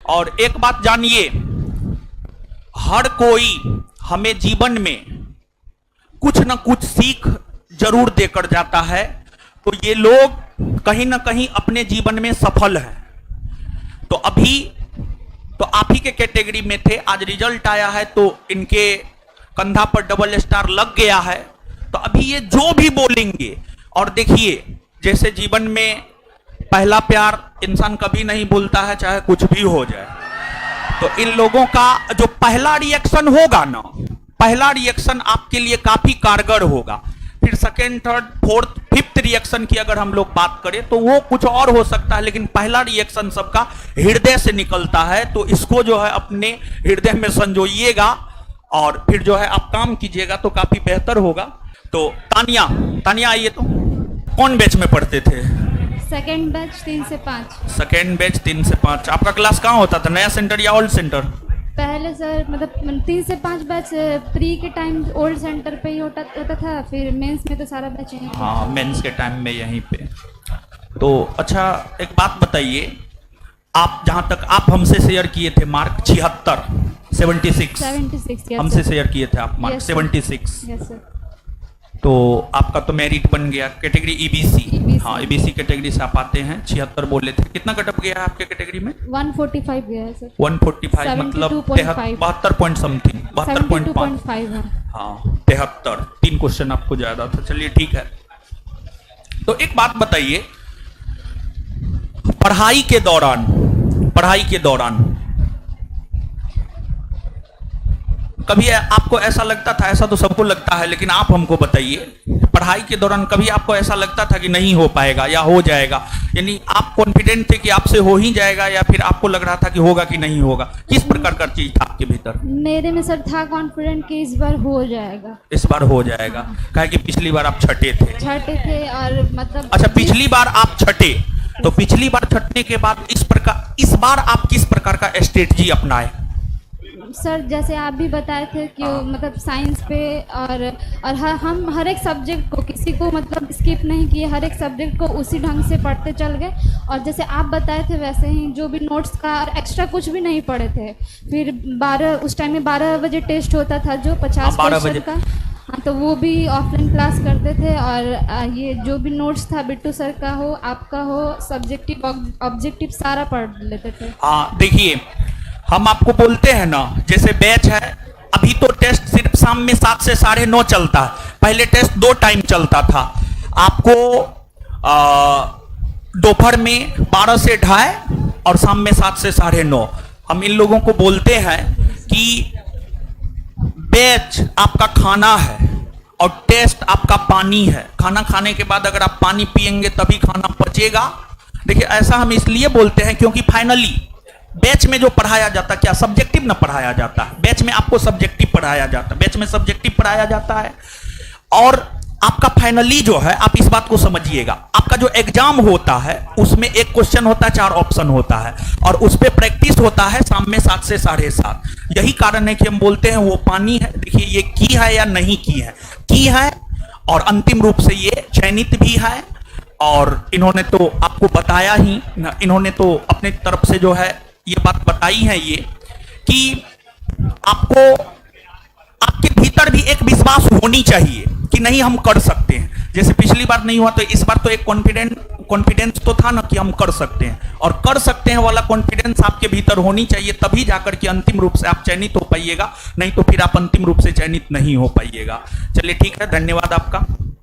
और एक बात जानिए, हर कोई हमें जीवन में कुछ न कुछ सीख जरूर देकर जाता है। तो ये लोग कहीं ना कहीं अपने जीवन में सफल हैं। तो अभी तो आप ही के कैटेगरी में थे, आज रिजल्ट आया है तो इनके कंधा पर डबल स्टार लग गया है। तो अभी ये जो भी बोलेंगे, और देखिए जैसे जीवन में पहला प्यार इंसान कभी नहीं भूलता है, चाहे कुछ भी हो जाए। तो इन लोगों का जो पहला रिएक्शन होगा ना, पहला रिएक्शन आपके लिए काफी कारगर होगा। फिर second, third, fourth, fifth reaction की अगर हम लोग बात करें तो वो कुछ और हो सकता है, लेकिन पहला रिएक्शन सबका हृदय से निकलता है। तो इसको जो है अपने हृदय में संजोइएगा और फिर जो है आप काम कीजिएगा तो काफी बेहतर होगा। तो तानिया आइए। तो कौन बैच में पढ़ते थे? सेकेंड बैच 3 से 5। सेकेंड बैच 3 से 5। आपका क्लास कहाँ होता था, नया सेंटर या ओल्ड सेंटर? पहले सर मतलब 3 से 5 बैच प्री के टाइम ओल्ड सेंटर पे ही होता था, फिर मेंस में तो सारा बैच यहीं पे। हाँ, मेंस के टाइम में यहीं पे। तो अच्छा एक बात बताइए, आप जहाँ तक आप हमसे शेयर किए थे मार्क 76 हमसे शेयर किए थे आप मार्क 76। Yes sir. तो आपका तो मेरिट बन गया, कैटेगरी ईबीसी। हाँ, ईबीसी कैटेगरी से आप आते हैं। 76 बोले थे, कितना कटअप गया है आपके कैटेगरी में? 145 गया है सर। 145 मतलब 72 पॉइंट समथिंग, 72.5। हाँ 73, 3 क्वेश्चन आपको ज्यादा था। चलिए ठीक है। तो एक बात बताइए, पढ़ाई के दौरान कभी आपको ऐसा लगता था, ऐसा तो सबको लगता है, लेकिन आप हमको बताइए, पढ़ाई के दौरान कभी आपको ऐसा लगता था कि नहीं हो पाएगा या हो जाएगा? यानी आप कॉन्फिडेंट थे कि आपसे हो ही जाएगा, या फिर आपको लग रहा था कि होगा कि नहीं होगा? किस प्रकार का चीज था आपके भीतर? मेरे में सर था कॉन्फिडेंट कि इस बार हो जाएगा। इस बार हो जाएगा, काहे कि पिछली बार आप छठे थे और मतलब। अच्छा, पिछली बार आप छठे, तो पिछली बार छठने के बाद इस बार आप किस प्रकार का स्ट्रेटजी अपनाए? सर जैसे आप भी बताए थे कि मतलब साइंस पे और हम हर एक सब्जेक्ट को, किसी को मतलब स्किप नहीं किए, हर एक सब्जेक्ट को उसी ढंग से पढ़ते चल गए। और जैसे आप बताए थे वैसे ही जो भी नोट्स का और एक्स्ट्रा कुछ भी नहीं पढ़े थे। फिर 12 उस टाइम में 12 बजे टेस्ट होता था जो 50 क्वेश्चन का। हाँ, तो वो भी ऑफलाइन क्लास करते थे। और ये जो भी नोट्स था बिट्टू सर का हो, आपका हो, सब्जेक्टिव ऑब्जेक्टिव सारा पढ़ लेते थे। हाँ देखिए, हम आपको बोलते हैं ना, जैसे बैच है, अभी तो टेस्ट सिर्फ शाम में 7 से 9:30 चलता है। पहले टेस्ट 2 टाइम चलता था। आपको दोपहर में 12 से 2:30 और शाम में 7 से 9:30। हम इन लोगों को बोलते हैं कि बैच आपका खाना है और टेस्ट आपका पानी है। खाना खाने के बाद अगर आप पानी पिएंगे तभी खाना पचेगा। देखिए ऐसा हम इसलिए बोलते हैं क्योंकि फाइनली बैच में जो पढ़ाया जाता है, क्या सब्जेक्टिव ना पढ़ाया जाता है? बैच में आपको सब्जेक्टिव पढ़ाया जाता है, बैच में सब्जेक्टिव पढ़ाया जाता है। और आपका फाइनली जो है, आप इस बात को समझिएगा, आपका जो एग्जाम होता है उसमें एक क्वेश्चन होता है, 4 ऑप्शन होता है, और उस पर प्रैक्टिस होता है शाम में 7 से 7:30। यही कारण है कि हम बोलते हैं वो पानी है। देखिए ये की है या नहीं की है, और अंतिम रूप से ये चयनित भी है। और इन्होंने तो आपको बताया ही, इन्होंने तो अपने तरफ से जो है ये बात बताई है ये कि आपको आपके भीतर भी एक विश्वास होनी चाहिए कि नहीं हम कर सकते हैं। जैसे पिछली बार नहीं हुआ तो इस बार तो एक कॉन्फिडेंस तो था ना कि हम कर सकते हैं, और कर सकते हैं वाला कॉन्फिडेंस आपके भीतर होनी चाहिए, तभी जाकर के अंतिम रूप से आप चयनित हो पाइएगा। नहीं तो फिर आप अंतिम रूप से चयनित नहीं हो पाइएगा। चलिए ठीक है, धन्यवाद आपका।